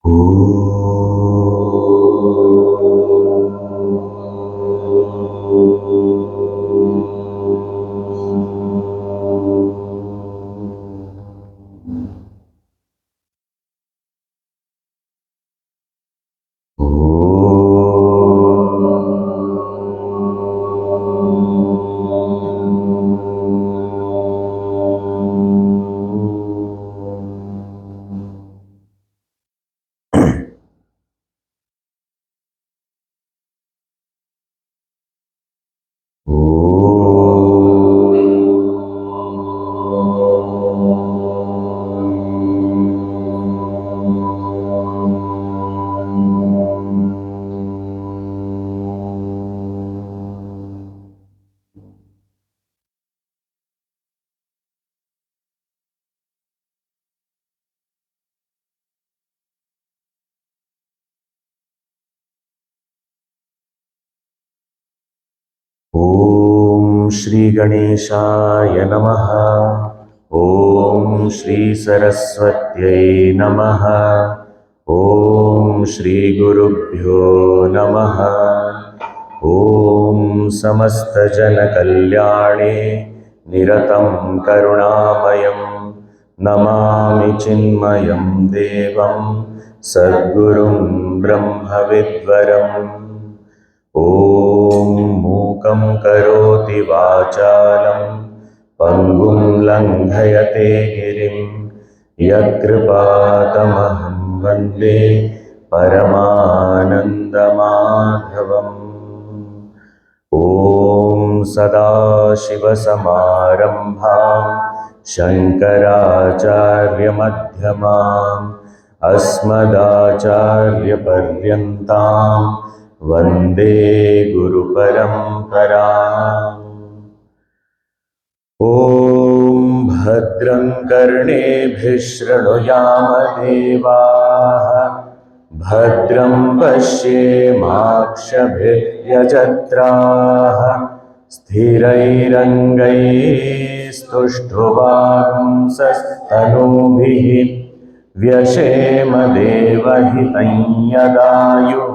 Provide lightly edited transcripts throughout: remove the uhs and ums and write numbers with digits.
Om Shri Ganeshaya Namaha. Om Shri Saraswatyai Namaha. Om Shri Gurubhyo Namaha. Om Samasta Jana Kalyane Niratam Karunamayam Namami Chinmayam Devam Sadgurum Brahma Vidvaram. Om Mukam Karoti Vachalam Pangum Langhayate Girim Yatkripatamaham Vande Paramananda Madhavam. Om Sadashiva Samarambham Shankaracharya Madhyamam Asmadacharya Paryantam Vande Guru Paramparam. Om Bhadram Karnebhih Shrunuyama Devaah Bhadram Pashyemakshabhir Yajatraah Sthirairangaiः Stushtruvagumsastanubhih Vyashema Devahitam Yadayuh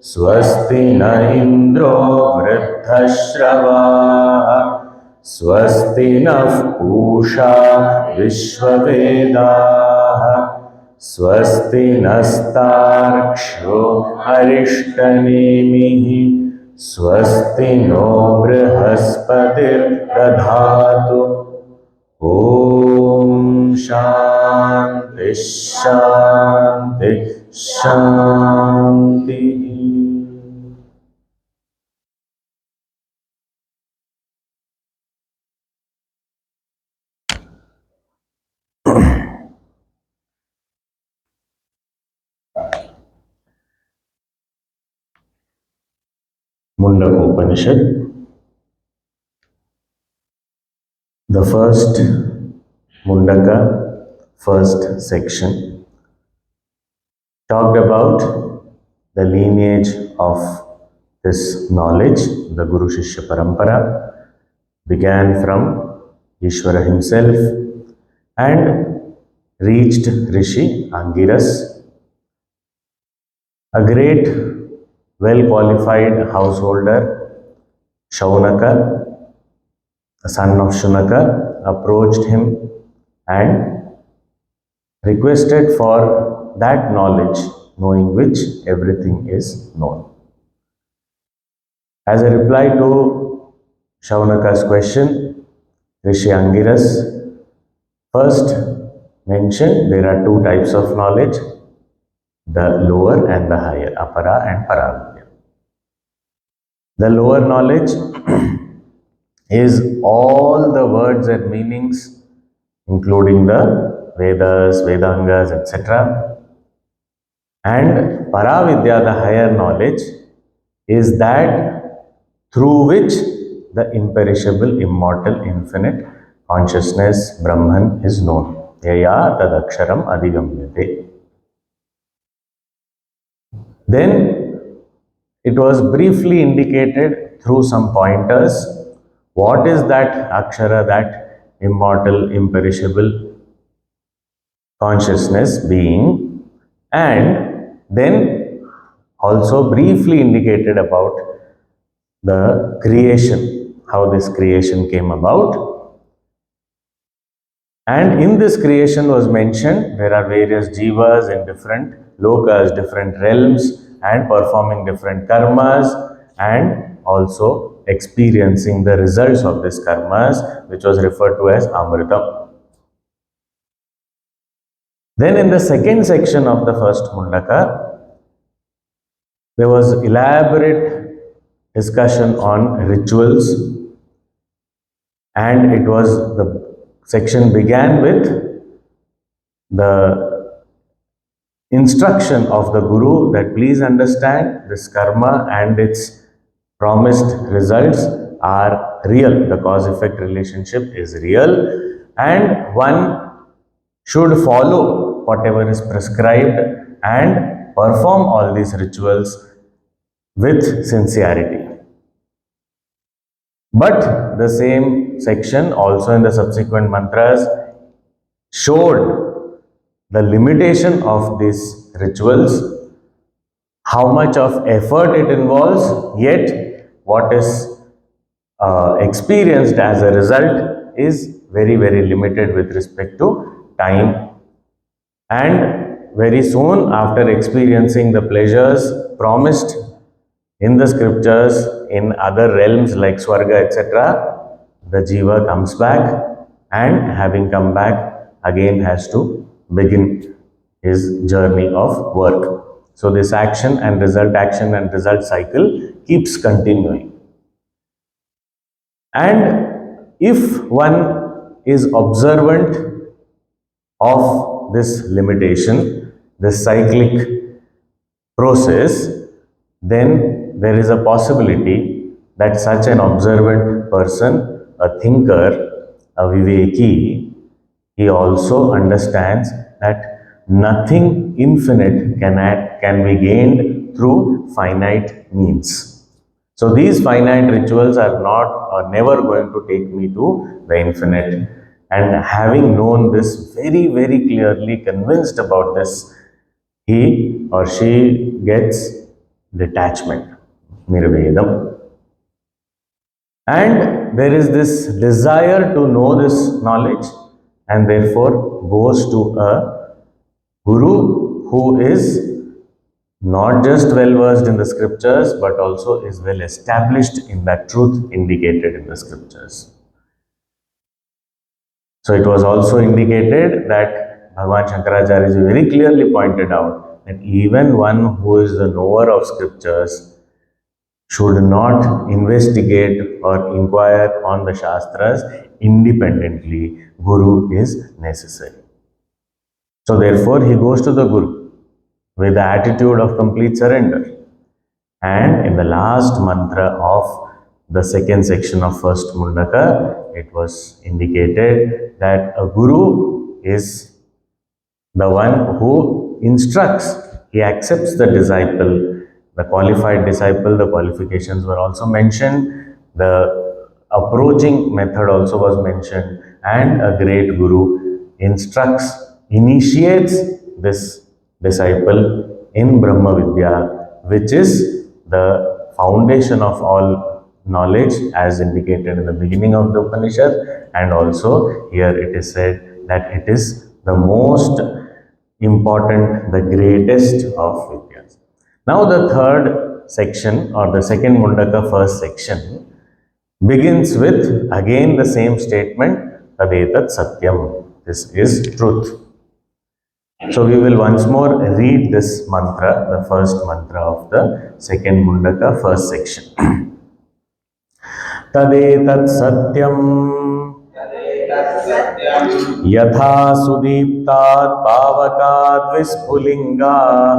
Swasti na Indro Vriddhashravah Swasti nah Pusha Vishwavedah Swasti nastarksho Arishthanemihi Swasti no Brihaspatir Dadhatu. Om Shanti Shanti Shanti. Mundakopanishad, the first Mundaka, first section, talked about the lineage of this knowledge. The Guru Shishya Parampara began from Ishvara himself and reached Rishi Angiras, a great, well-qualified householder. Shaunaka, the son of Shunaka, approached him and requested for that knowledge, knowing which everything is known. As a reply to Shaunaka's question, Rishi Angiras first mentioned there are two types of knowledge, the lower and the higher, apara and paravidya. The lower knowledge is all the words and meanings, including the Vedas, Vedangas, etc. And Paravidya, the higher knowledge, is that through which the imperishable, immortal, infinite consciousness, Brahman, is known. Yaya tadaksharam adigamyate. Then it was briefly indicated through some pointers what is that akshara, that immortal, imperishable consciousness being, And then also briefly indicated about the creation, how this creation came about. And in this creation was mentioned there are various jivas in different lokas, different realms, and performing different karmas, and also experiencing the results of this karmas, which was referred to as Amritam. Then in the second section of the first Mundaka, there was elaborate discussion on rituals, and it was the section began with the instruction of the Guru that please understand this karma and its promised results are real. The cause-effect relationship is real, and one should follow whatever is prescribed and perform all these rituals with sincerity. But the same section also in the subsequent mantras showed the limitation of these rituals, how much of effort it involves, yet what is experienced as a result is very, very limited with respect to time. And very soon after experiencing the pleasures promised in the scriptures in other realms like Swarga, etc., the jiva comes back, and having come back again has to begin his journey of work. So this action and result cycle keeps continuing. And if one is observant of this limitation, this cyclic process, then there is a possibility that such an observant person, a thinker, a viveki, he also understands that nothing infinite can be gained through finite means. So these finite rituals are never going to take me to the infinite. And having known this very, very clearly, convinced about this, he or she gets detachment, nirvedam. And there is this desire to know this knowledge, and therefore goes to a guru who is not just well versed in the scriptures, but also is well established in that truth indicated in the scriptures. So it was also indicated that Bhagavan Shankaracharya very clearly pointed out that even one who is the knower of scriptures should not investigate or inquire on the Shastras independently. Guru is necessary. So therefore he goes to the Guru with the attitude of complete surrender. And in the last mantra of the second section of first Mundaka, it was indicated that a Guru is the one who instructs. He accepts the disciple, the qualified disciple. The qualifications were also mentioned. The approaching method also was mentioned. And a great Guru instructs, initiates this disciple in Brahma Vidya, which is the foundation of all knowledge as indicated in the beginning of the Upanishad, and also here it is said that it is the most important, the greatest of Vidyas. Now the third section or the second Mundaka first section begins with again the same statement, Tadetat Satyam, this is truth. So we will once more read this mantra, the first mantra of the second Mundaka first section. Tadetat Satyam Yatha Sudiptat Pavakat Vispulingaha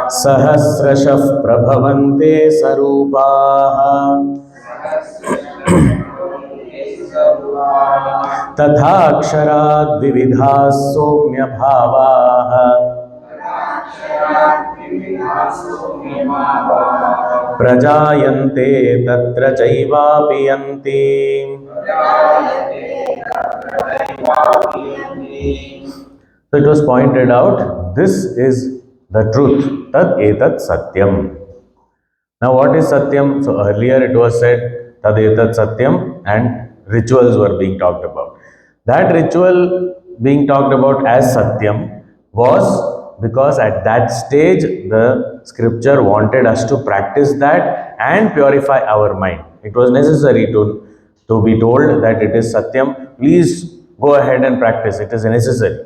Sahasrashaf Prabhavante Sarupaha Tathaksharat Vividhas Somya Bhavaha Prajayante Tatra Chaivapi Yanti So it was pointed out, this is the truth. Tad etat satyam. Now what is satyam? So earlier it was said, tad etat satyam, and rituals were being talked about. That ritual being talked about as satyam was because at that stage the scripture wanted us to practice that and purify our mind. It was necessary to be told that it is satyam. Please go ahead and practice. It is necessary.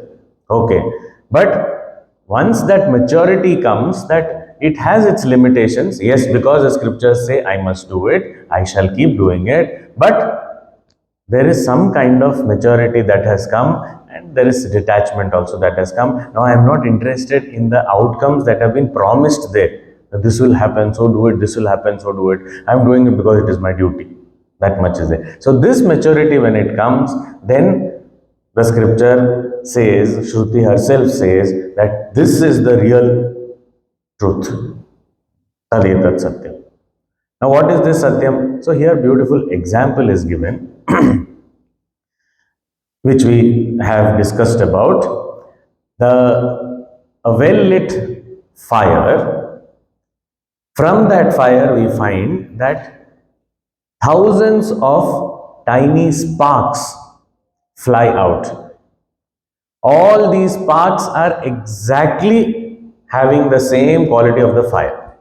Okay. But once that maturity comes, that it has its limitations. Yes, because the scriptures say, I must do it, I shall keep doing it. But there is some kind of maturity that has come, and there is detachment also that has come. Now I am not interested in the outcomes that have been promised there. That this will happen, so do it, this will happen, so do it. I am doing it because it is my duty. That much is there. So this maturity, when it comes, then the scripture says, Shruti herself says, that this is the real truth. Tadetat Satyam. Now what is this Satyam? So here beautiful example is given, which we have discussed about. A well-lit fire, from that fire we find that thousands of tiny sparks fly out. All these sparks are exactly having the same quality of the fire.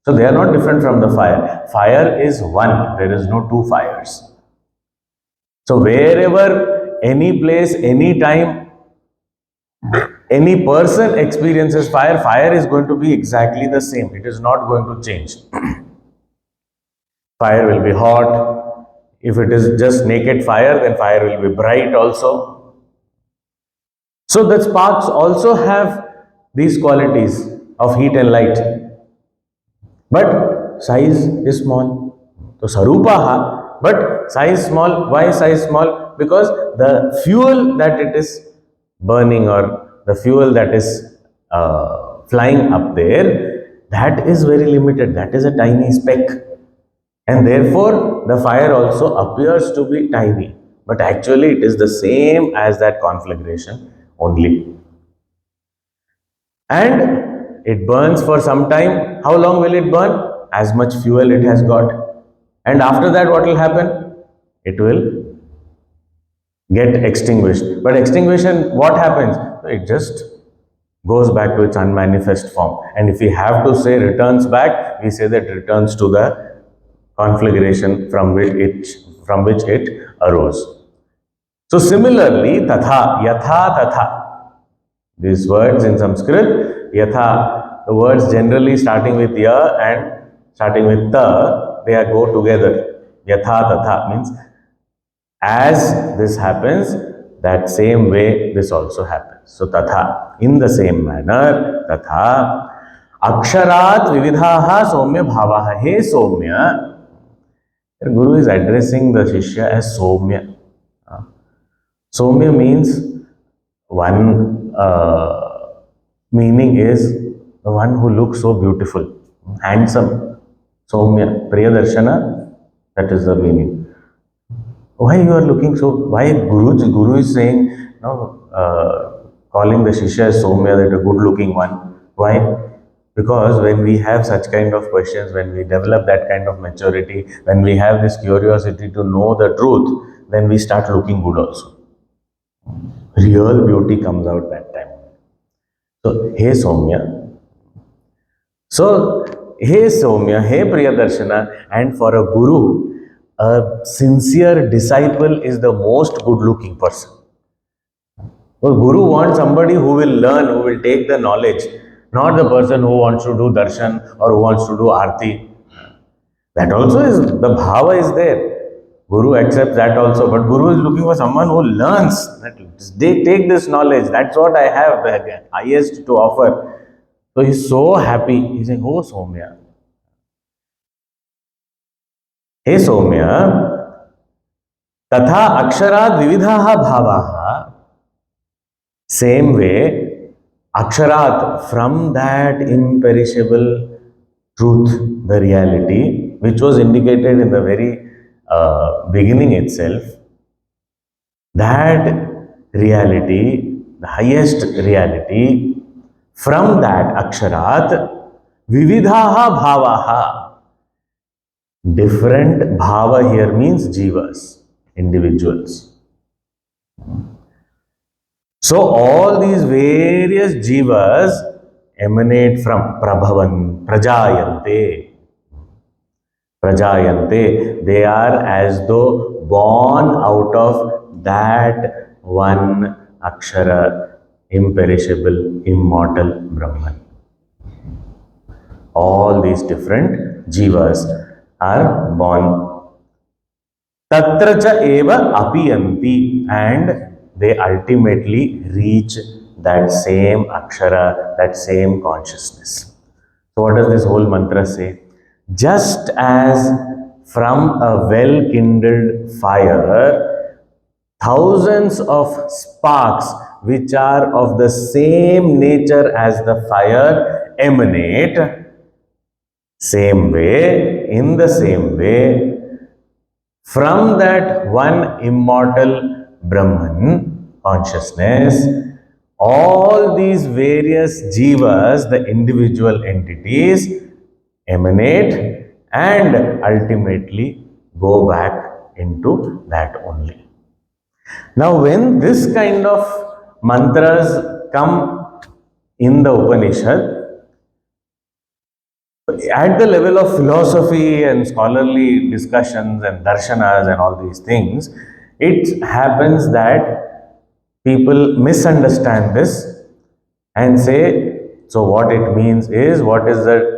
So they are not different from the fire. Fire is one, there is no two fires. So wherever, any place, any time, any person experiences fire, fire is going to be exactly the same. It is not going to change. Fire will be hot. If it is just naked fire, then fire will be bright also. So the sparks also have these qualities of heat and light. But size is small. So sarupaha, but size small. Why size small? Because the fuel that it is burning, or the fuel that is flying up there, that is very limited. That is a tiny speck. And therefore, the fire also appears to be tiny. But actually, it is the same as that conflagration only. And it burns for some time. How long will it burn? As much fuel it has got. And after that, what will happen? It will get extinguished. But extinguishing, what happens? It just goes back to its unmanifest form. And if we have to say returns back, we say that returns to the conflagration from which it arose. So similarly, tatha, yatha, tatha. These words in Sanskrit, yatha, the words generally starting with ya and starting with ta, they go together. Yatha, tatha means as this happens, that same way this also happens. So tatha, in the same manner, tatha, aksharat vividhaha somya bhavaha. Hey Somya, the Guru is addressing the Shishya as Somya. Somya means one meaning is the one who looks so beautiful, handsome. Somya, Priyadarshana, that is the meaning. Why you are looking so, why Guru is saying, calling the Shishya as Somya, that a good looking one. Why? Because when we have such kind of questions, when we develop that kind of maturity, when we have this curiosity to know the truth, then we start looking good also. Real beauty comes out that time. So, hey Somya. So, hey Somya, hey Priyadarshana, and for a Guru, a sincere disciple is the most good looking person. Well, Guru wants somebody who will learn, who will take the knowledge, not the person who wants to do darshan or who wants to do arti. That also is, the bhava is there. Guru accepts that also, but Guru is looking for someone who learns. That they take this knowledge. That's what I have the highest to offer. So he's so happy. He's saying, oh Somya. Hey Somya, tatha aksharat vividhaha bhavaha. Same way, aksharat, from that imperishable truth, the reality, which was indicated in the very beginning itself, that reality the highest reality, from that aksharat, vividhaha bhavaha. Different bhava here means jivas, individuals. So all these various jivas emanate from prabhavan, prajayante. Prajayante, they are as though born out of that one akshara, imperishable, immortal Brahman. All these different jivas are born. Tatra cha eva apiyanti, and they ultimately reach that same akshara, that same consciousness. So what does this whole mantra say? Just as from a well-kindled fire, thousands of sparks which are of the same nature as the fire emanate, same way, in the same way, from that one immortal Brahman consciousness, all these various jivas, the individual entities, emanate and ultimately go back into that only. Now, when this kind of mantras come in the Upanishad, at the level of philosophy and scholarly discussions and darshanas and all these things, it happens that people misunderstand this and say, so what it means is, what is the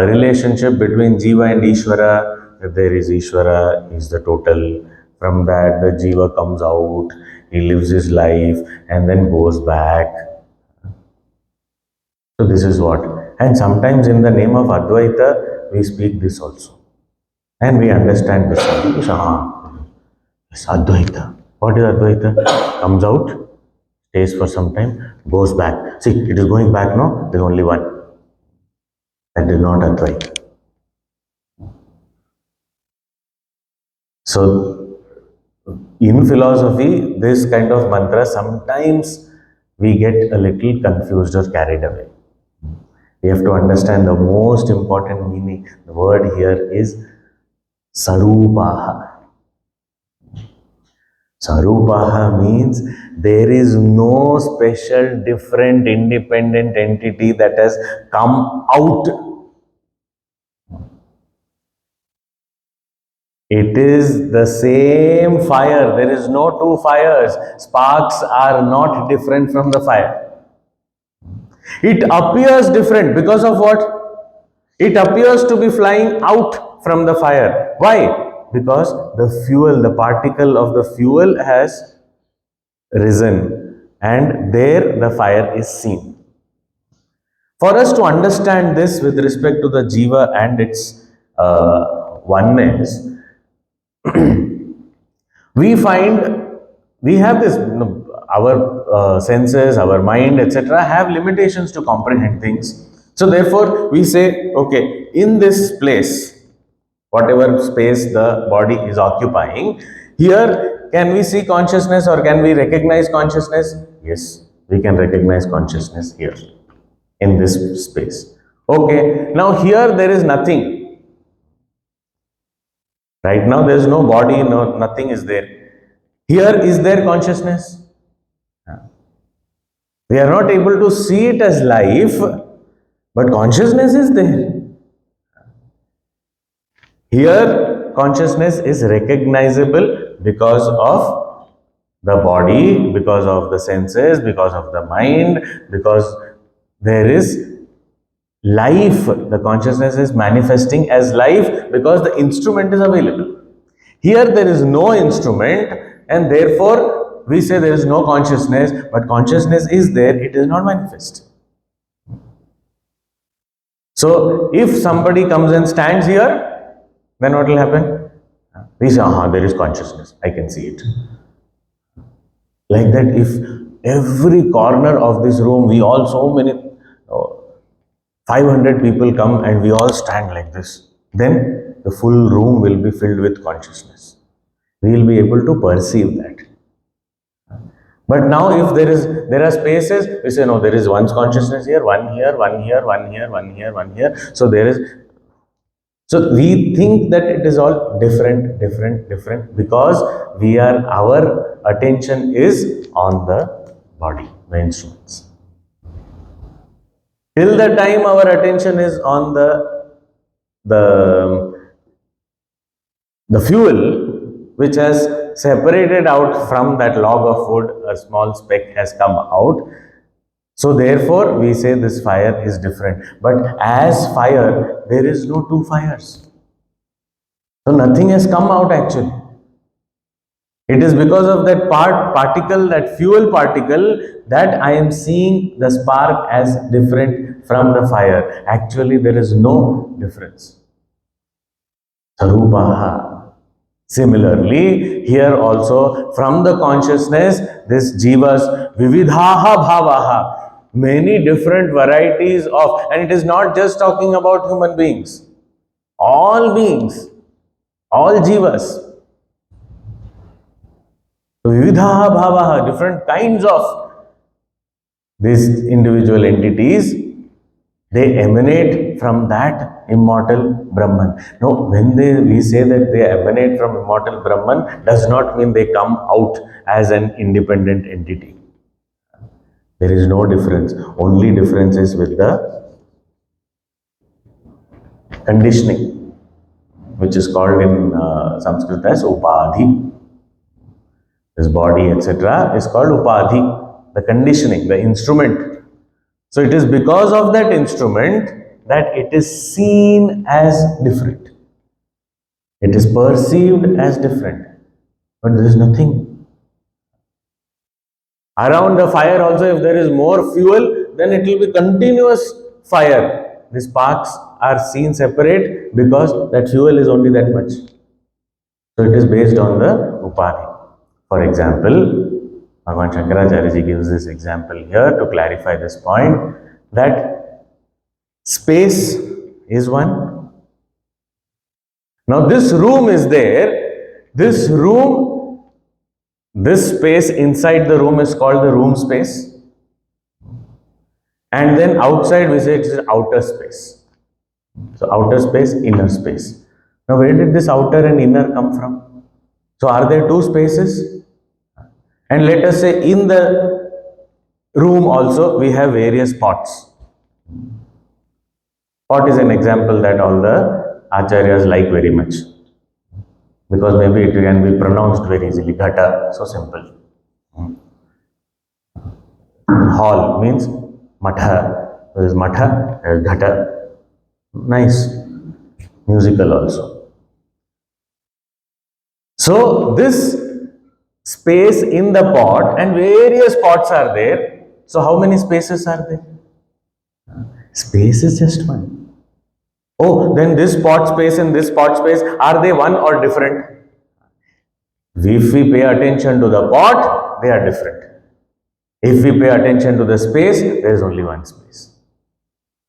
relationship between Jiva and Ishvara? If there is Ishvara, is the total. From that, the Jiva comes out, he lives his life and then goes back. So this is what. And sometimes in the name of Advaita, we speak this also. And we understand this also. Yes, Advaita. What is Advaita? Comes out, stays for some time, goes back. See, it is going back now, there is only one. That is not Advaita. So, in philosophy, this kind of mantra, sometimes we get a little confused or carried away. We have to understand the most important meaning. The word here is Sarupaha. Sarupaha means there is no special, different, independent entity that has come out. It is the same fire. There is no two fires. Sparks are not different from the fire. It appears different because of what? It appears to be flying out from the fire. Why? Because the fuel, the particle of the fuel has risen and there the fire is seen. For us to understand this with respect to the Jiva and its oneness, we find we have this, our senses, our mind, etc., have limitations to comprehend things. So, therefore, we say, okay, in this place, whatever space the body is occupying, here can we see consciousness or can we recognize consciousness? Yes, we can recognize consciousness here in this space. Okay, now here there is nothing. Right now there is no body, no nothing is there. Here is there consciousness? We are not able to see it as life, but consciousness is there. Here, consciousness is recognizable because of the body, because of the senses, because of the mind, because there is life. The consciousness is manifesting as life because the instrument is available. Here, there is no instrument, and therefore, we say there is no consciousness, but consciousness is there, it is not manifest. So, if somebody comes and stands here, then what will happen? We say, there is consciousness, I can see it. Like that, if every corner of this room, we all, so many, 500 people come and we all stand like this, then the full room will be filled with consciousness. We will be able to perceive that. But now if there are spaces, we say no, there is one consciousness here, one here, one here, one here, one here, one here. So there is, so we think that it is all different, different, different, because our attention is on the body, the instruments. Till the time our attention is on the the fuel, which has separated out from that log of wood, a small speck has come out. So therefore, we say this fire is different. But as fire, there is no two fires. So nothing has come out actually. It is because of that particle, that fuel particle, that I am seeing the spark as different from the fire. Actually, there is no difference. Sarupaha. Similarly, here also from the consciousness, this jivas, vividhaha bhavaha, many different varieties of, and it is not just talking about human beings, all beings, all jivas. Vividhaha bhavaha, different kinds of these individual entities, they emanate from that immortal Brahman. No, when we say that they emanate from immortal Brahman, does not mean they come out as an independent entity. There is no difference. Only difference is with the conditioning, which is called in Sanskrit as upadhi. This body, etc., is called upadhi, the conditioning, the instrument. So it is because of that instrument that it is seen as different. It is perceived as different. But there is nothing. Around the fire also, if there is more fuel, then it will be continuous fire. The sparks are seen separate because that fuel is only that much. So it is based on the upadhi. For example, Bhagavan Shankaracharya ji gives this example here to clarify this point, that space is one. Now this room is there, this room, this space inside the room is called the room space, and then outside we say it is outer space. So outer space, inner space. Now where did this outer and inner come from? So are there two spaces? And let us say in the room also we have various pots. Pot is an example that all the acharyas like very much, because maybe it can be pronounced very easily. Ghata, so simple. Hall means matha. There is matha, there is ghata. Nice. Musical also. So this space in the pot, and various pots are there. So how many spaces are there? Space is just one. Oh, then this pot space and this pot space, are they one or different? If we pay attention to the pot, they are different. If we pay attention to the space, there is only one space.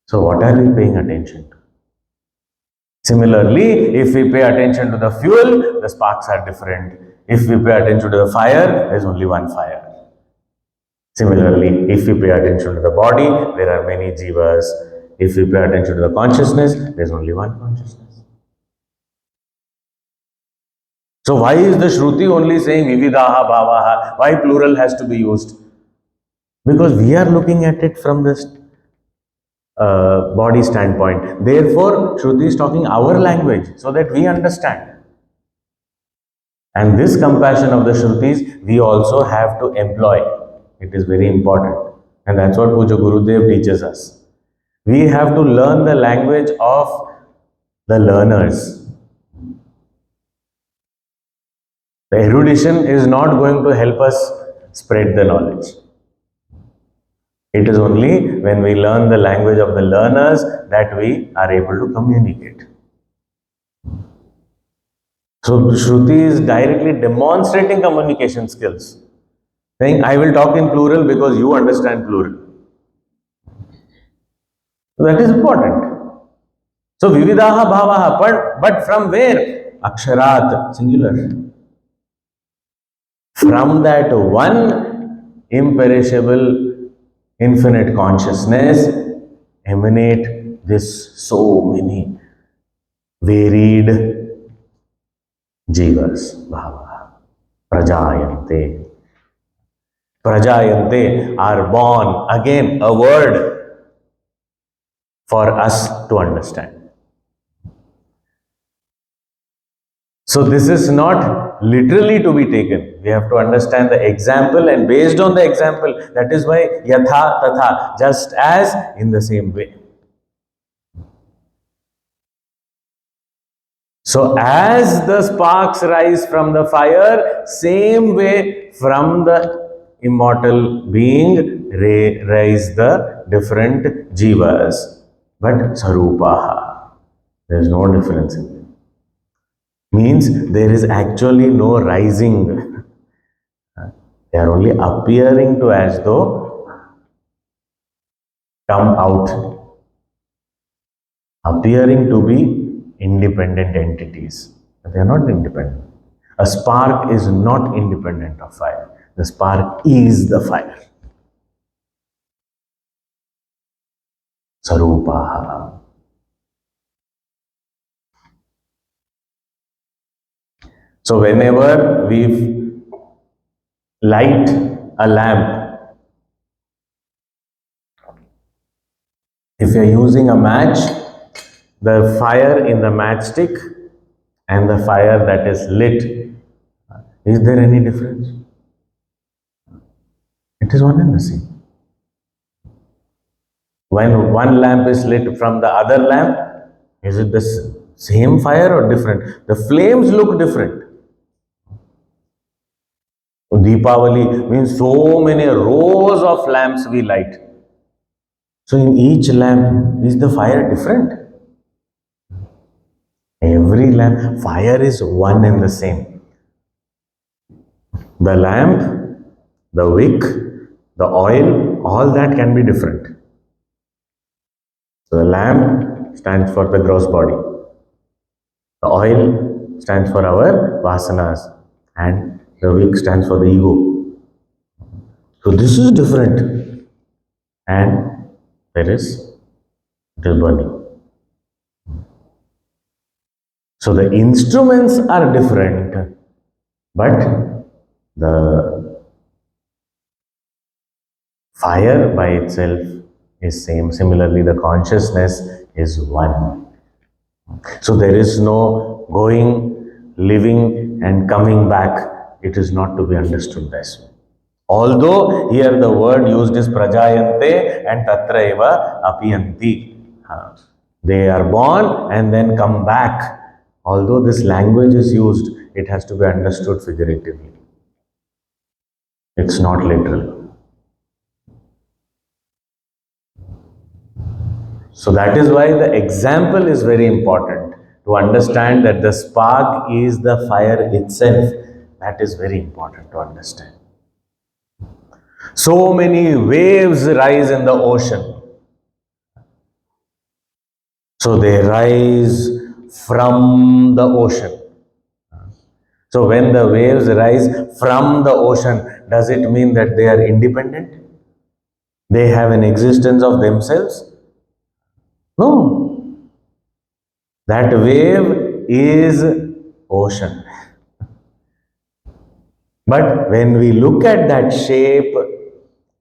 So what are we paying attention to? Similarly, if we pay attention to the fuel, the sparks are different. If we pay attention to the fire, there is only one fire. Similarly, if we pay attention to the body, there are many jivas. If we pay attention to the consciousness, there is only one consciousness. So why is the Shruti only saying vividaha bhavaha? Why plural has to be used? Because we are looking at it from this body standpoint. Therefore, Shruti is talking our language so that we understand. And this compassion of the Shrutis, we also have to employ. It is very important. And that's what Puja Gurudev teaches us. We have to learn the language of the learners. The erudition is not going to help us spread the knowledge. It is only when we learn the language of the learners that we are able to communicate. So Shruti is directly demonstrating communication skills. Saying, I will talk in plural because you understand plural. So that is important. So vividaha bhavaha, but from where? Aksharat, singular. From that one imperishable, infinite consciousness emanate this so many varied jivas, bhava, prajayante. Prajayante are born. Again, a word for us to understand. So this is not literally to be taken. We have to understand the example, and based on the example, that is why yatha tatha, just as, in the same way. So as the sparks rise from the fire, same way from the immortal being rise the different jivas. But sarupaha, there is no difference in them. Means there is actually no rising. They are only appearing to as though come out, appearing to be independent entities. But they are not independent. A spark is not independent of fire. The spark is the fire. Sarupaha. So whenever we light a lamp, if you are using a match, the fire in the matchstick and the fire that is lit, is there any difference? It is one and the same. When one lamp is lit from the other lamp, is it the same fire or different? The flames look different. Deepavali means so many rows of lamps we light. So in each lamp, is the fire different? Every lamp, fire is one and the same. The lamp, the wick, the oil, all that can be different. So the lamp stands for the gross body. The oil stands for our vasanas, and the wick stands for the ego. So this is different, and it is burning. So the instruments are different, but the fire by itself is same. Similarly, the consciousness is one. So there is no going, living and coming back. It is not to be understood this way. Although here the word used is prajayante and tatra eva apiyanti. They are born and then come back. Although this language is used, it has to be understood figuratively. It's not literal. So that is why the example is very important, to understand that the spark is the fire itself. That is very important to understand. So many waves rise in the ocean. So they rise from the ocean. So when the waves rise from the ocean, does it mean that they are independent? They have an existence of themselves? No. That wave is ocean. But when we look at that shape,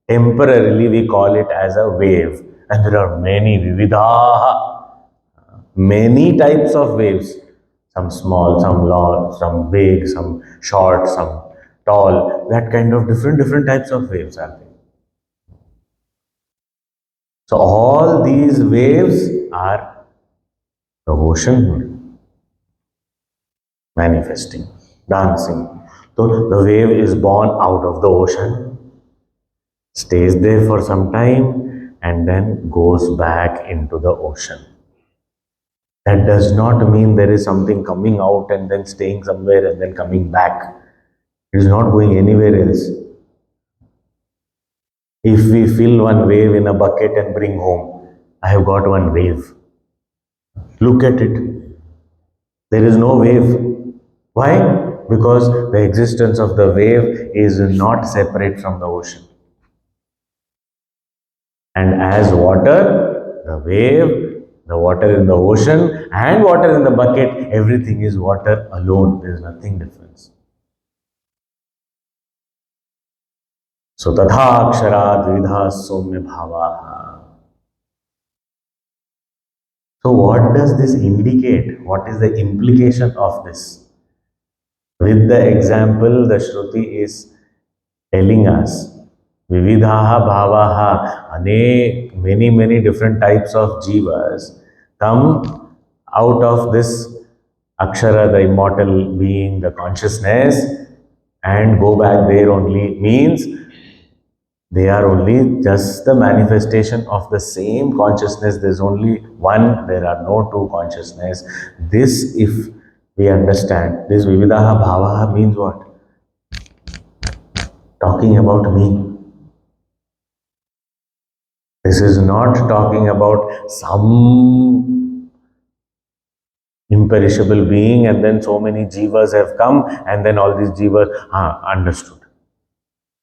temporarily we call it as a wave. And there are many vividaha, many types of waves. Some small, some long, some big, some short, some tall. That kind of different types of waves are there. So all these waves are the ocean manifesting, dancing. So the wave is born out of the ocean, stays there for some time, and then goes back into the ocean. That does not mean there is something coming out and then staying somewhere and then coming back. It is not going anywhere else. If we fill one wave in a bucket and bring home, I have got one wave. Look at it. There is no wave. Why? Because the existence of the wave is not separate from the ocean. And as water, the wave, the water in the ocean, and water in the bucket, everything is water alone. There is nothing different. So tatha aksharat vidha somya bhavaha. So what does this indicate? What is the implication of this? With the example, the Shruti is telling us Vividhaha bhavaha, many different types of jivas come out of this Akshara, the immortal being, the consciousness, and go back there only. Means they are only just the manifestation of the same consciousness. There's only one, there are no two consciousness. This, if we understand, this Vividaha Bhavaha means what? Talking about me. This is not talking about some imperishable being and then so many jivas have come and then all these jivas understood.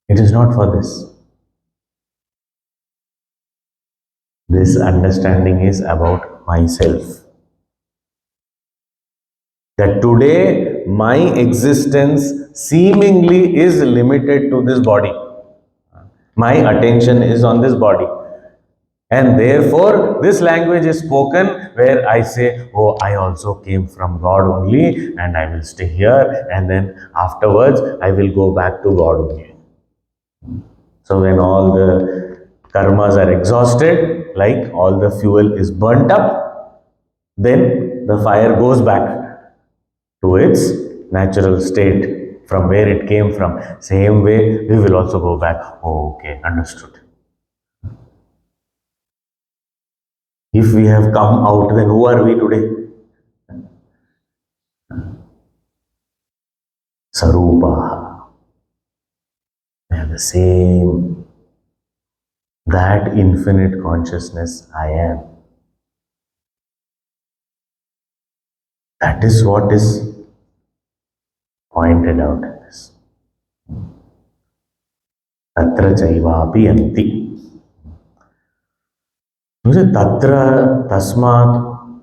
It is not for this. This understanding is about myself. That today my existence seemingly is limited to this body. My attention is on this body. And therefore, this language is spoken where I say, oh, I also came from God only and I will stay here and then afterwards I will go back to God only. So when all the karmas are exhausted, like all the fuel is burnt up, then the fire goes back to its natural state from where it came from. Same way, we will also go back. Oh, okay, understood. If we have come out, then who are we today? Sarupa. They are the same. That infinite consciousness I am. That is what is pointed out in this. Tatra chaivapi anti. Tatra tasmat.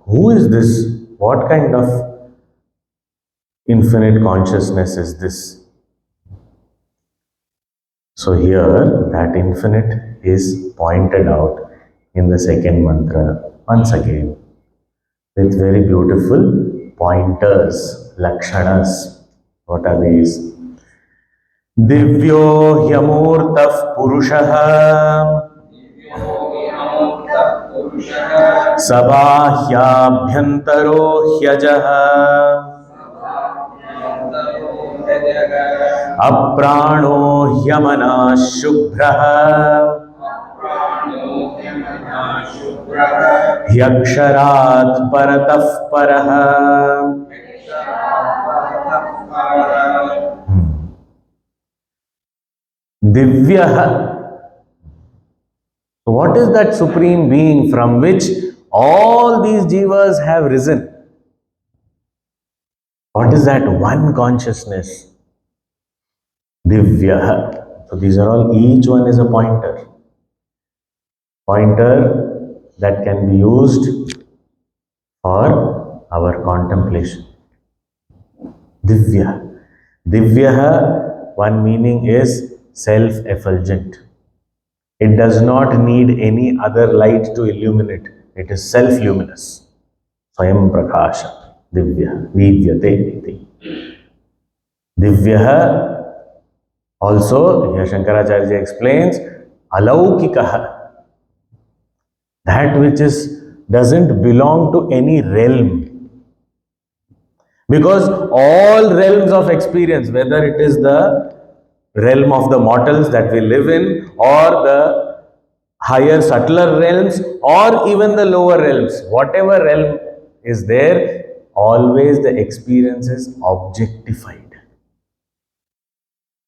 Who is this? What kind of infinite consciousness is this? So here, that infinite is pointed out in the second mantra once again with very beautiful pointers, lakshanas. What are these? Divyo hyamurtaf purushaha sabhahyabhyantaro hyajaha अप्राणो ह्यमना शुभ्रः ह्यक्षरात् परतः परः. Divyah. So what is that supreme being from which all these jivas have risen? What is that one consciousness? Divyah. So these are all, each one is a pointer. Pointer that can be used for our contemplation. Divya. Divya, one meaning is self-effulgent. It does not need any other light to illuminate. It is self-luminous. Swayam prakasha. Divya. Vidyate iti. Divya. Also, here Shankaracharya explains, alaukikaha. That which doesn't belong to any realm. Because all realms of experience, whether it is the realm of the mortals that we live in, or the higher, subtler realms, or even the lower realms, whatever realm is there, always the experience is objectified.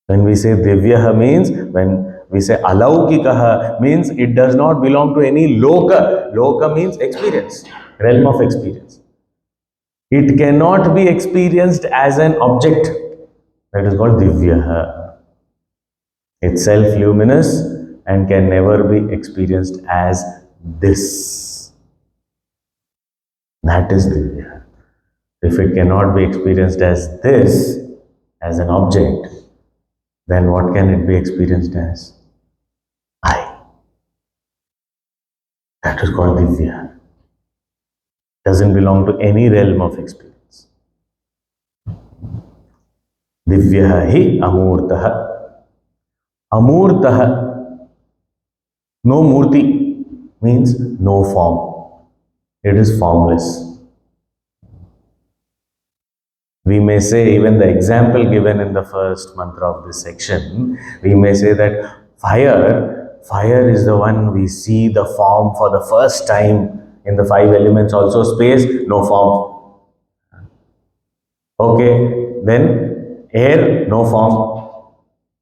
When we say Divyaha means, when we say Alaukikaha means it does not belong to any loka. Loka means experience, realm of experience. It cannot be experienced as an object. That is called Divyaha. It's self-luminous, and can never be experienced as this. That is Divya. If it cannot be experienced as this, as an object, then what can it be experienced as? I. That is called Divya. Doesn't belong to any realm of experience. Divya hi amurtaha. Amurtaha. No murti means no form. It is formless. We may say, even the example given in the first mantra of this section, we may say that fire is the one we see the form for the first time in the five elements, also space, no form. Okay, then air, no form.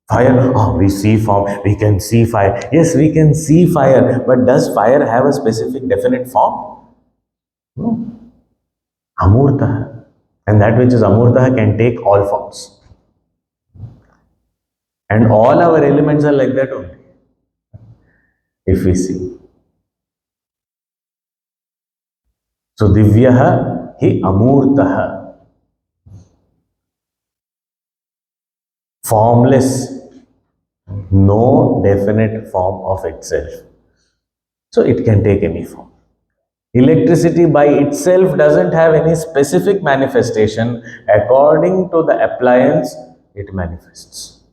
Fire, oh, we see form, we can see fire. Yes, we can see fire, but does fire have a specific definite form? No. Amurta. And that which is Amurta can take all forms. And all our elements are like that only. If we see. So Divyaha hi Amurtaha. Formless. No definite form of itself. So it can take any form. Electricity by itself doesn't have any specific manifestation. According to the appliance, it manifests.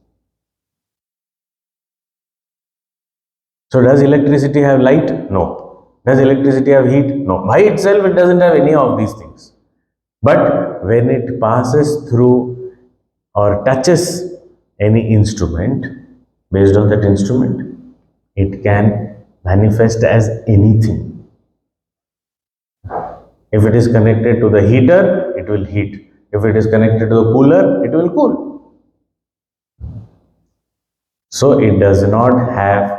So does electricity have light? No. Does electricity have heat? No. By itself, it doesn't have any of these things. But when it passes through or touches any instrument, based on that instrument, it can manifest as anything. If it is connected to the heater, it will heat. If it is connected to the cooler, it will cool. So it does not have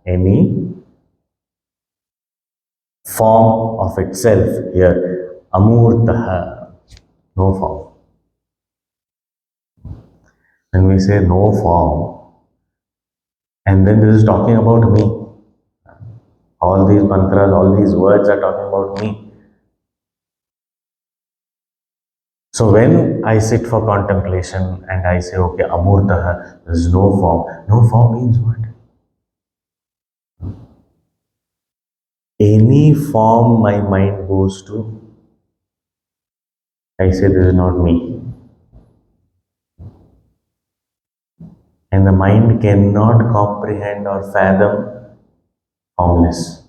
any form of itself here. Amurtaha, no form. When we say no form, and then this is talking about me. All these mantras, all these words are talking about me. So when I sit for contemplation and I say, okay, Amurtaha, there is no form. No form means what? Any form my mind goes to, I say this is not me. And the mind cannot comprehend or fathom formless.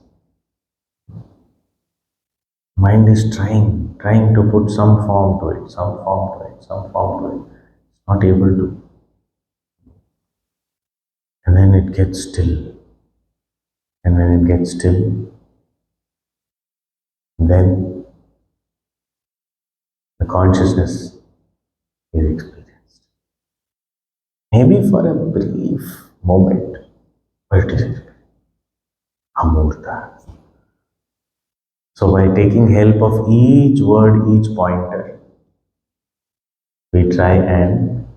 Mind is trying to put some form to it, some form to it, some form to it. It's not able to. And then it gets still. And when it gets still, then the consciousness is experienced. Maybe for a brief moment, but it is Amurta. So by taking help of each word, each pointer, we try and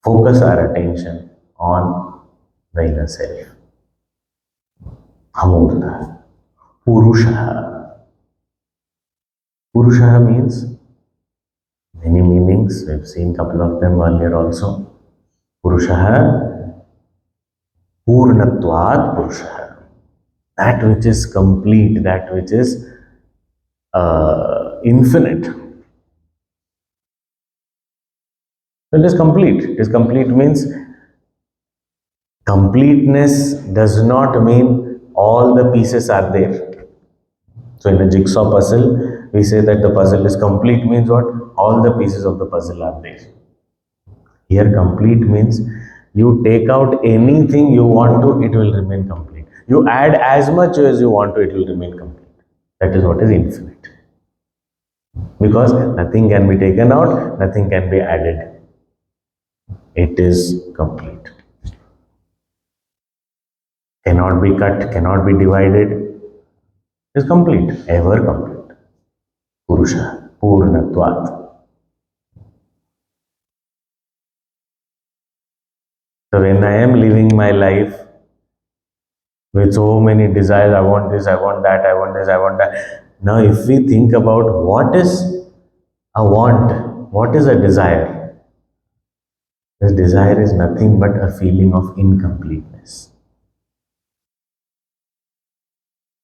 focus our attention on the inner self. Amurta. Purusha. Purusha means many meanings. We've seen a couple of them earlier also. Purusha, Purnatvat Purusha. That which is complete, that which is infinite. It is complete. It is complete means completeness does not mean all the pieces are there. So in a jigsaw puzzle, we say that the puzzle is complete means what? All the pieces of the puzzle are there. Here complete means you take out anything you want to, it will remain complete. You add as much as you want to, it will remain complete. That is what is infinite. Because nothing can be taken out, nothing can be added. It is complete. Cannot be cut, cannot be divided. It is complete, ever complete. Purusha, Purnatvat. So when I am living my life with so many desires, I want this, I want that, I want this, I want that. Now, if we think about what is a want, what is a desire? This desire is nothing but a feeling of incompleteness.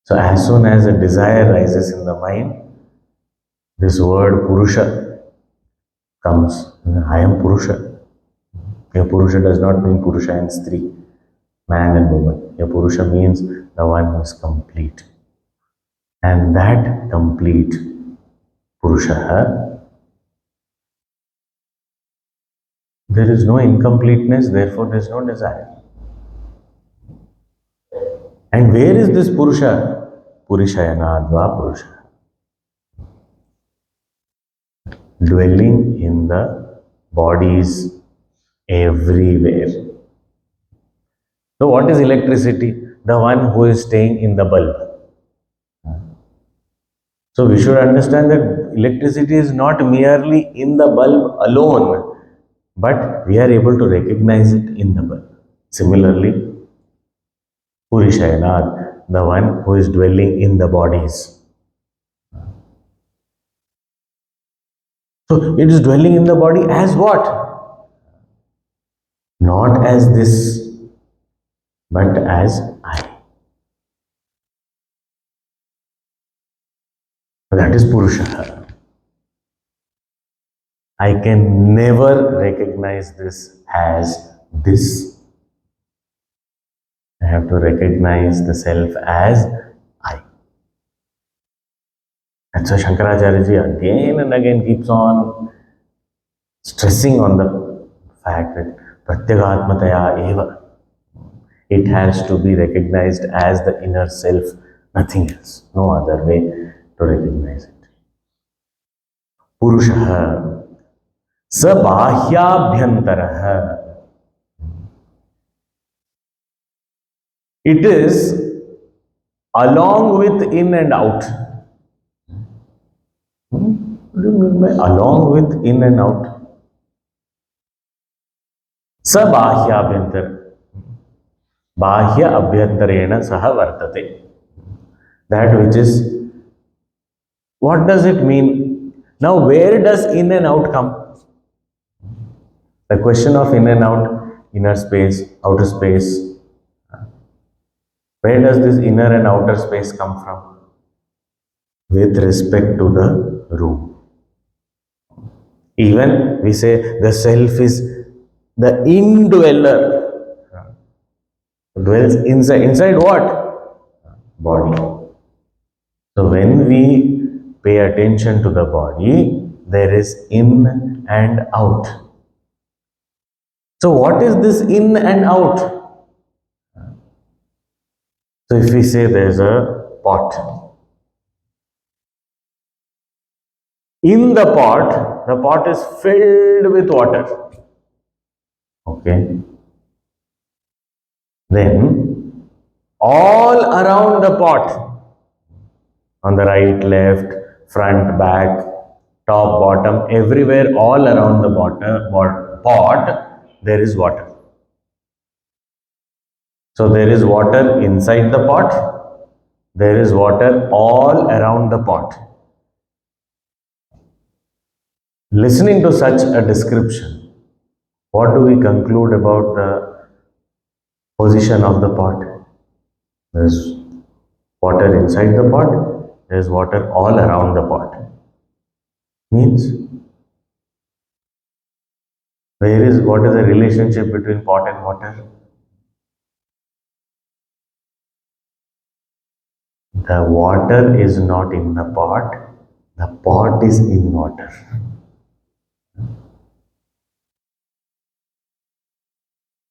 So, as soon as a desire rises in the mind, this word Purusha comes. I am Purusha. Here, Purusha does not mean Purusha and Stri, man and woman. Here, Purusha means the one who is complete. And that complete Purusha, there is no incompleteness, therefore there is no desire. And where is this Purusha? Purishayanadva Purusha. Dwelling in the bodies everywhere. So what is electricity? The one who is staying in the bulb. So we should understand that electricity is not merely in the bulb alone, but we are able to recognize it in the bulb. Similarly, Purishayanad, the one who is dwelling in the bodies. So it is dwelling in the body as what? Not as this, but as I. That is Purusha. I can never recognize this as this. I have to recognize the self as I. That's why Shankaracharya ji again and again keeps on stressing on the fact that Pratyagatmataya eva. It has to be recognized as the inner self, nothing else, no other way to recognize it. Purusha Sabhahyabhyantara. It is along with in and out. What do you mean by along with in and out? Sabhahyabhyantara. Bahya abhyantarena saha vartate. That which is, what does it mean? Now, where does in and out come? The question of in and out, inner space, outer space. Where does this inner and outer space come from? With respect to the room. Even we say the self is the indweller. Dwells inside. Inside what? Body. So when we pay attention to the body, there is in and out. So what is this in and out? So if we say there's a pot. In the pot is filled with water. Okay. Then all around the pot, on the right, left, front, back, top, bottom, everywhere, all around the pot, there is water. So there is water inside the pot, there is water all around the pot. Listening to such a description, what do we conclude about the position of the pot? There is water inside the pot, there is water all around the pot. Means, what is the relationship between pot and water? The water is not in the pot is in water.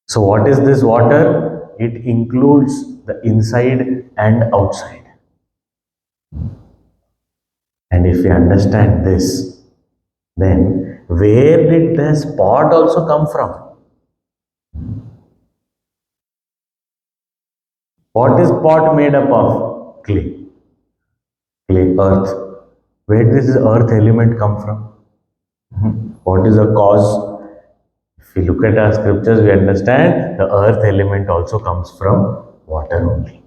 So what is this water? It includes the inside and outside. And if we understand this, then where did this pot also come from? What is pot made up of? Clay. Clay, earth. Where does this earth element come from? What is the cause? If we look at our scriptures, we understand the earth element also comes from water only.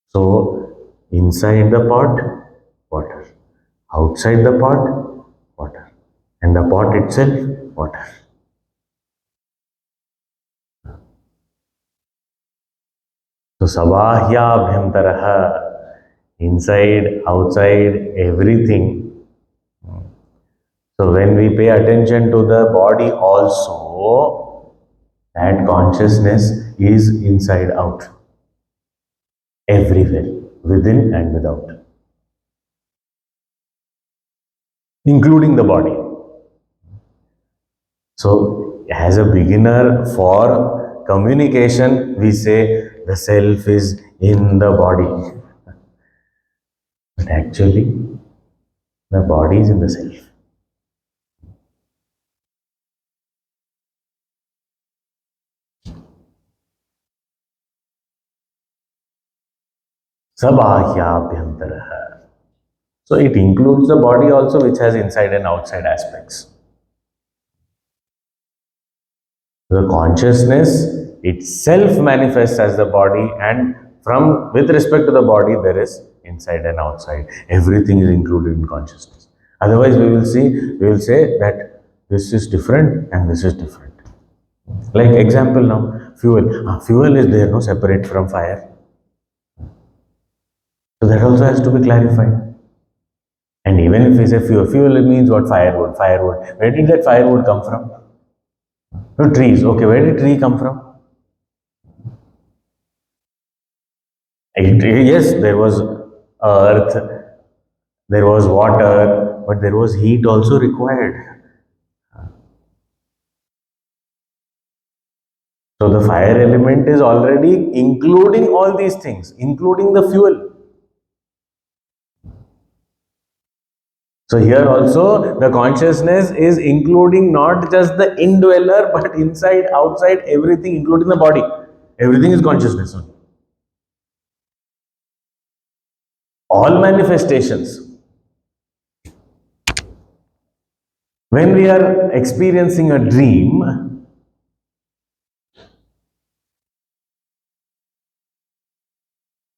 So, inside the pot, water. Outside the pot, water. And the pot itself, water. So, Savahya Abhyantaraha, inside, outside, everything. So, when we pay attention to the body also, that consciousness is inside out, everywhere, within and without, including the body. So, as a beginner for communication, we say the self is in the body. But actually, the body is in the self. Sabhahyabhyantaraha. So, it includes the body also, which has inside and outside aspects. The consciousness itself manifests as the body, and from with respect to the body, there is inside and outside. Everything is included in consciousness. Otherwise, we will say that this is different and this is different. Like example now, fuel. Fuel is there, no, separate from fire. So that also has to be clarified. And even if we say fuel, fuel means what? Firewood. Firewood. Where did that firewood come from? No, trees. Okay, where did tree come from? Yes, there was earth, there was water, but there was heat also required. So the fire element is already including all these things, including the fuel. So here also the consciousness is including not just the indweller, but inside, outside, everything, including the body. Everything is consciousness only. All manifestations. When we are experiencing a dream,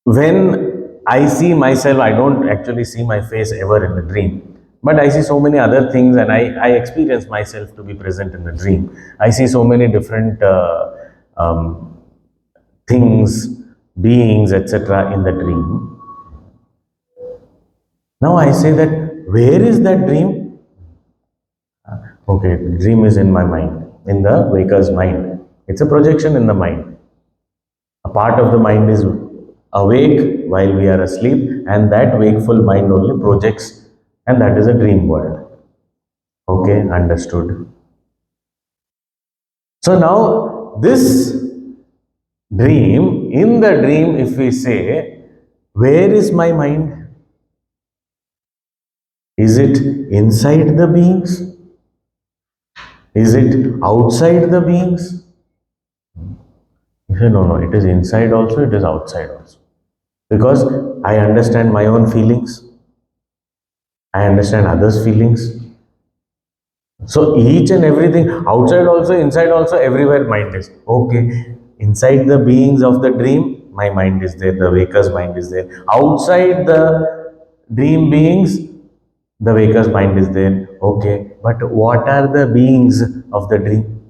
when I see myself, I don't actually see my face ever in the dream, but I see so many other things, and I experience myself to be present in the dream. I see so many different things, beings, etc. in the dream. Now I say that, where is that dream? Okay, the dream is in my mind, in the waker's mind. It's a projection in the mind. A part of the mind is awake while we are asleep, and that wakeful mind only projects, and that is a dream world. Okay, understood. So now, this dream, in the dream, if we say, where is my mind? Is it inside the beings? Is it outside the beings? You say, no, it is inside also, it is outside also. Because I understand my own feelings, I understand others' feelings. So each and everything, outside also, inside also, everywhere mind is. Okay, inside the beings of the dream, my mind is there, the waker's mind is there. Outside the dream beings, the waker's mind is there. Okay, but what are the beings of the dream?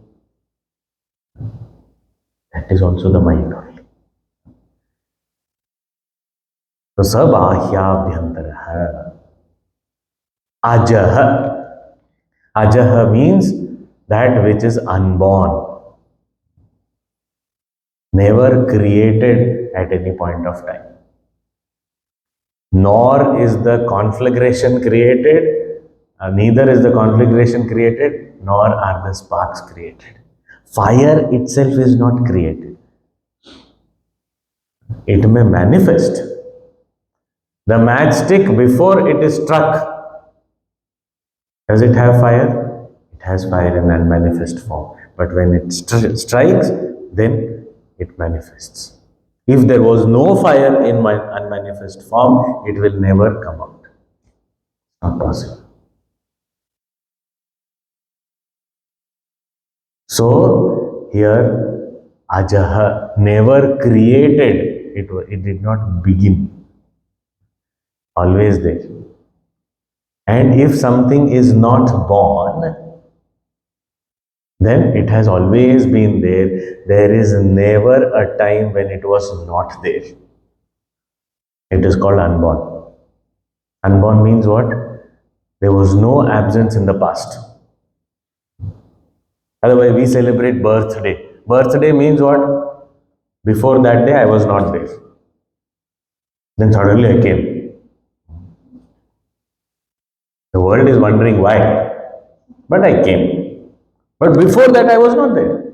That is also the mind only. So, sabhahyabhyantaraha. Ajaha. Ajaha means that which is unborn, never created at any point of time. Nor is the conflagration created, neither is the conflagration created, nor are the sparks created. Fire itself is not created. It may manifest. The matchstick, before it is struck, does it have fire? It has fire in unmanifest form. But when it strikes, then it manifests. If there was no fire in my unmanifest form, it will never come out. Not possible. So here Ajaha never created, it did not begin, always there. And if something is not born, then it has always been there. There is never a time when it was not there. It is called unborn. Unborn means what? There was no absence in the past. Otherwise, we celebrate birthday. Birthday means what? Before that day, I was not there. Then suddenly I came. The world is wondering why. But I came. But before that, I was not there.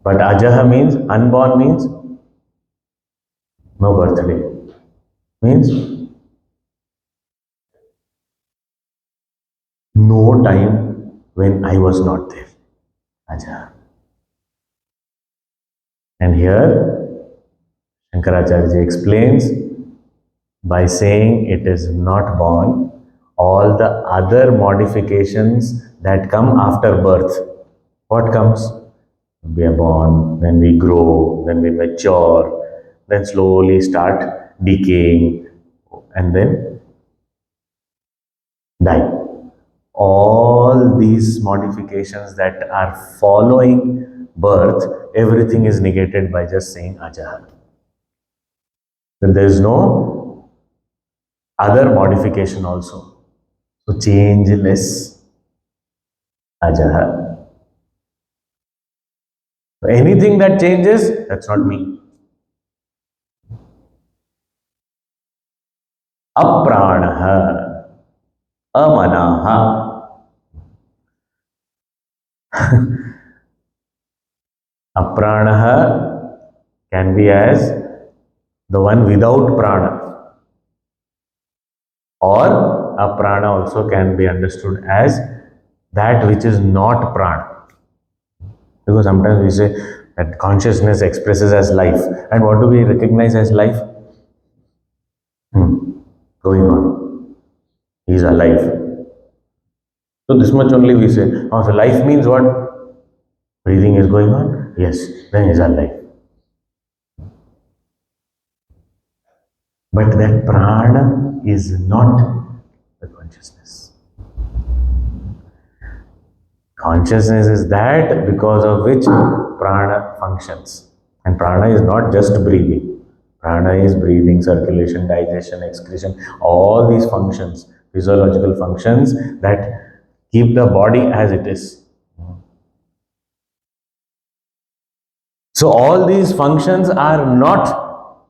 But Ajaha means, unborn means, no birthday. Means no time when I was not there. Ajaha. And here, Shankaracharya explains by saying it is not born, all the other modifications that come after birth. What comes? We are born, then we grow, then we mature, then slowly start decaying, and then die. All these modifications that are following birth, everything is negated by just saying Ajaha. Then there is no other modification also. So changeless Ajaha. Anything that changes, that's not me. Apranaha, amanaha. Apranaha can be as the one without prana, or a prana also can be understood as that which is not prana. Because sometimes we say that consciousness expresses as life, and what do we recognize as life? Going on. He is alive. So this much only we say. Oh, so life means what? Breathing is going on? Yes, then he is alive. But that prana is not the consciousness. Consciousness is that because of which prana functions. And prana is not just breathing. Prana is breathing, circulation, digestion, excretion, all these functions, physiological functions that keep the body as it is. So all these functions are not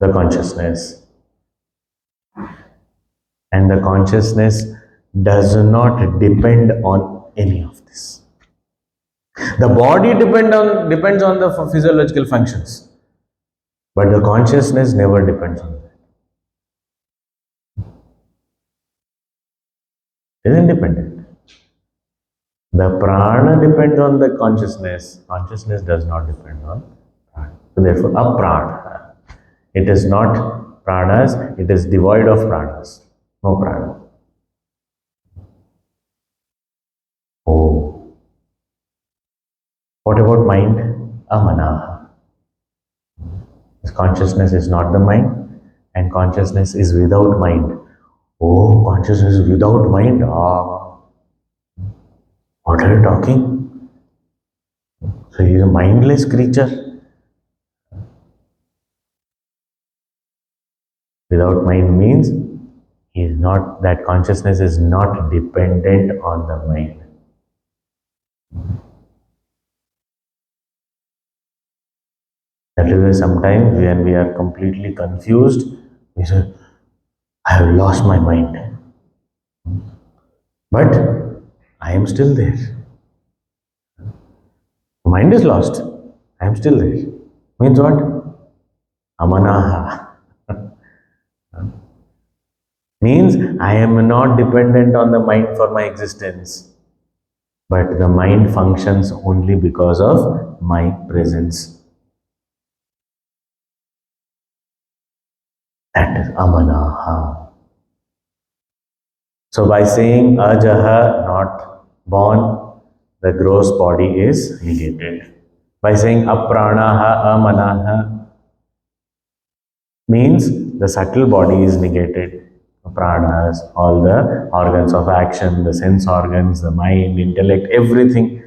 the consciousness. And the consciousness does not depend on any of this. The body depends on the physiological functions, but the consciousness never depends on that. It is independent. The prana depends on the consciousness. Consciousness does not depend on prana. So therefore, aprana. It is not pranas. It is devoid of pranas. No prana. Oh. What about mind? Amanaha. Consciousness is not the mind, and consciousness is without mind. Oh, consciousness is without mind. Ah, what are you talking? So he is a mindless creature. Without mind means he is not, that consciousness is not dependent on the mind. That is why sometimes when we are completely confused, we say, I have lost my mind. But I am still there. Mind is lost. I am still there. Means what? Amanaha. Means I am not dependent on the mind for my existence. But the mind functions only because of my presence. That is amanaha. So by saying ajaha, not born, the gross body is negated. By saying apranaha, amanaha, means the subtle body is negated. Pranas, all the organs of action, the sense organs, the mind, intellect, everything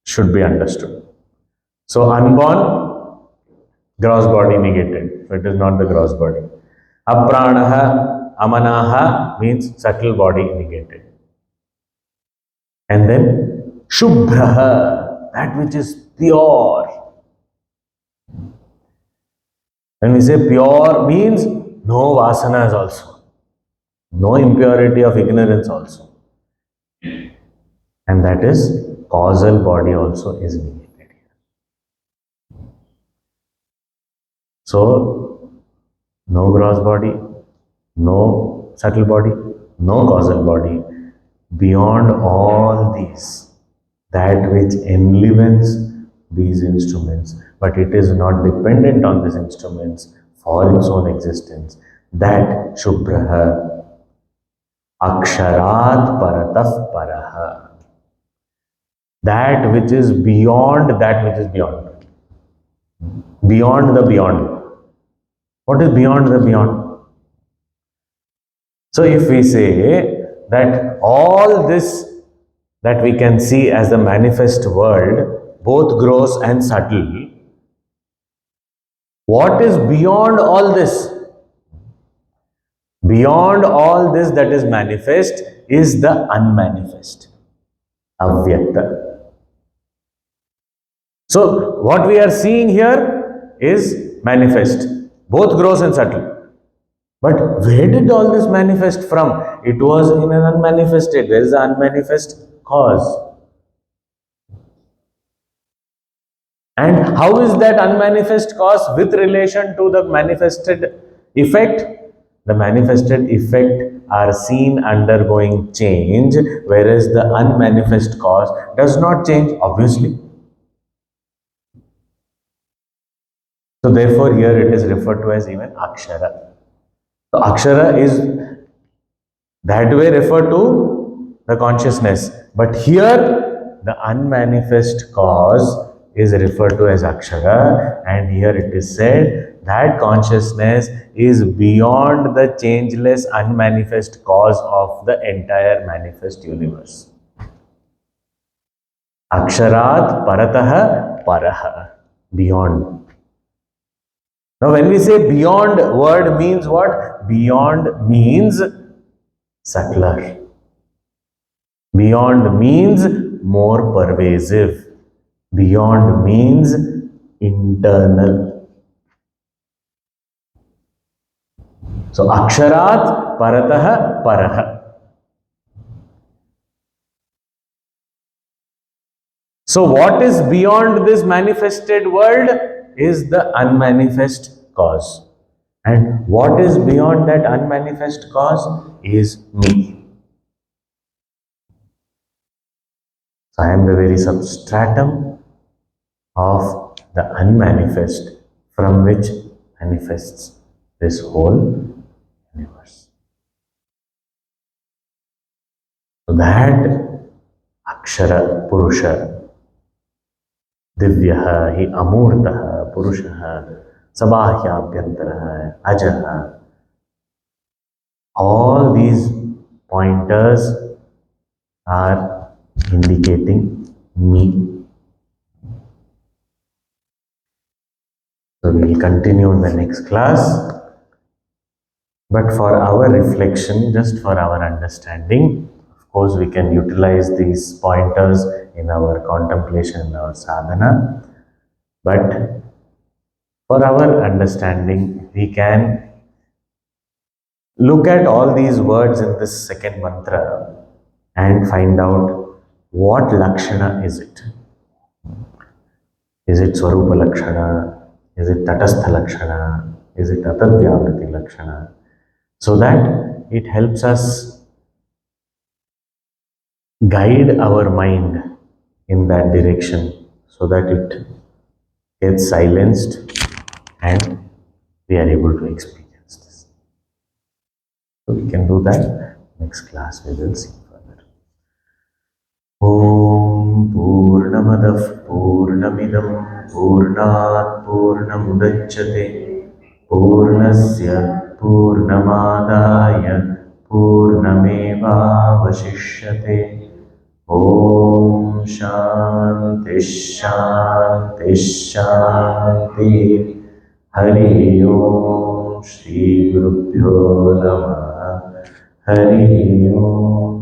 should be understood. So unborn, gross body negated. So it is not the gross body. Apranaha, amanaha means subtle body negated. And then shubhraha, that which is pure. When we say pure means no vasanas also, no impurity of ignorance also. And that is causal body also is negated here. So no gross body, no subtle body, no causal body. Beyond all these, that which enlivens these instruments, but it is not dependent on these instruments for its own existence. That Shubhraha Aksharat Paratah Paraha. That which is beyond that which is beyond. Beyond the beyond. What is beyond the beyond? So if we say that all this that we can see as the manifest world, both gross and subtle, what is beyond all this? Beyond all this that is manifest is the unmanifest, avyakta. So what we are seeing here is manifest, both gross and subtle. But where did all this manifest from? It was in an unmanifested. There is an unmanifest cause. And how is that unmanifest cause with relation to the manifested effect? The manifested effect are seen undergoing change, whereas the unmanifest cause does not change, obviously. So therefore here it is referred to as even Akshara. So Akshara is that way referred to the consciousness. But here the unmanifest cause is referred to as Akshara, and here it is said that consciousness is beyond the changeless unmanifest cause of the entire manifest universe. Aksharat Paratah Paraha, beyond. Now when we say beyond, word means what? Beyond means subtler. Beyond means more pervasive. Beyond means internal. So Aksharat Paratah Paraha. So what is beyond this manifested world is the unmanifest cause. And what is beyond that unmanifest cause is me. So I am the very substratum of the unmanifest from which manifests this whole universe. So that Akshara Purusha Divyaha hi Amurtaha Purushaha Sabhahyabhyantaraha Ajaha. All these pointers are indicating me. So we will continue in the next class. But for our reflection, just for our understanding, of course, we can utilize these pointers in our contemplation, in our sadhana. But for our understanding, we can look at all these words in this second mantra and find out what lakshana is it. Is it Swarupa Lakshana? Is it Tatastha Lakshana? Is it Atadvyavriti Lakshana? So that it helps us guide our mind in that direction so that it gets silenced and we are able to experience this. So we can do that. Next class we will see further. Om Purnamadah Purnamidam Purnat Purnamudachyate Purnasya Purnamadaya Purnamevavashishyate. Om Shanti Shanti Shanti. Hari Om Shri Gurubhyo Namah. Hari Om.